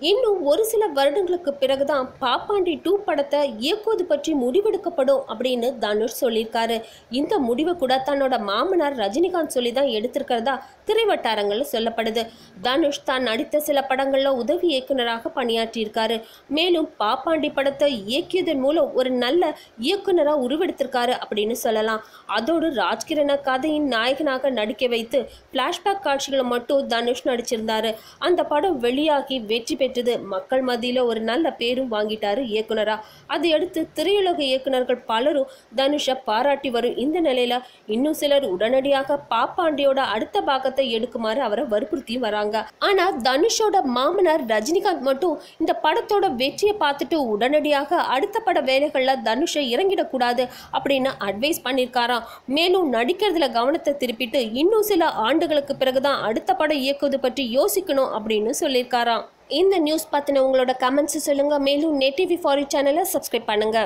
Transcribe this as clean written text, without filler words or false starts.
இன்னும் ஒரு சில வருடங்களுக்கு பிறகுதான் பாப்பாண்டி 2 படத்தை இயக்குவது பற்றி முடிவெடுக்கப்படும் அப்படின்னு தனுஷ் சொல்லியிருக்காரு. இந்த முடிவை கூட தன்னோட மாமனார் ரஜினிகாந்த் சொல்லி தான் எடுத்திருக்கிறதா திரைவட்டாரங்கள்ல சொல்லப்படுது. தனுஷ் தான் நடித்த சில படங்கள்ல உதவி இயக்குனராக பணியாற்றியிருக்காரு. மேலும் பாப்பாண்டி படத்தை இயக்கியதன் மூலம் ஒரு நல்ல இயக்குனரா உருவெடுத்திருக்காரு அப்படின்னு சொல்லலாம். அதோடு ராஜ்கிரண கதையின் நாயகனாக நடிக்க வைத்து பிளாஷ்பேக் காட்சிகளை மட்டும் தனுஷ் நடிச்சிருந்தாரு. அந்த படம் வெளியாகி வெற்றி பெற்றது. மக்கள் மத்தியில ஒரு நல்ல பேரும் வாங்கிட்டாரு இயக்குனரா. அதையடுத்து திரையுலக இயக்குனர்கள் பலரும் தனுஷை பாராட்டி வரும் இந்த நிலையில இன்னும் சிலர் உடனடியாக பாப்பாண்டியோட அடுத்த பாகத்தை எடுக்குமாறு அவரை வற்புறுத்தி வராங்க. ஆனா தனுஷோட மாமனார் ரஜினிகாந்த் மட்டும் இந்த படத்தோட வெற்றியை பார்த்துட்டு உடனடியாக அடுத்த பட வேலைகள்ல தனுஷை இறங்கிடக்கூடாது அப்படின்னு அட்வைஸ் பண்ணியிருக்காராம். மேலும் நடிக்கிறதுல கவனத்தை திருப்பிட்டு இன்னும் சில ஆண்டுகளுக்கு பிறகுதான் அடுத்த படம் இயக்குவது பற்றி யோசிக்கணும் அப்படின்னு சொல்லியிருக்காராம். இந்த நியூஸ் பத்தின உங்களோட கமெண்ட்ஸ் சொல்லுங்க. மேலும் நெட் டிவி ஃபார் யூ சேனலை சப்ஸ்கிரைப் பண்ணுங்க.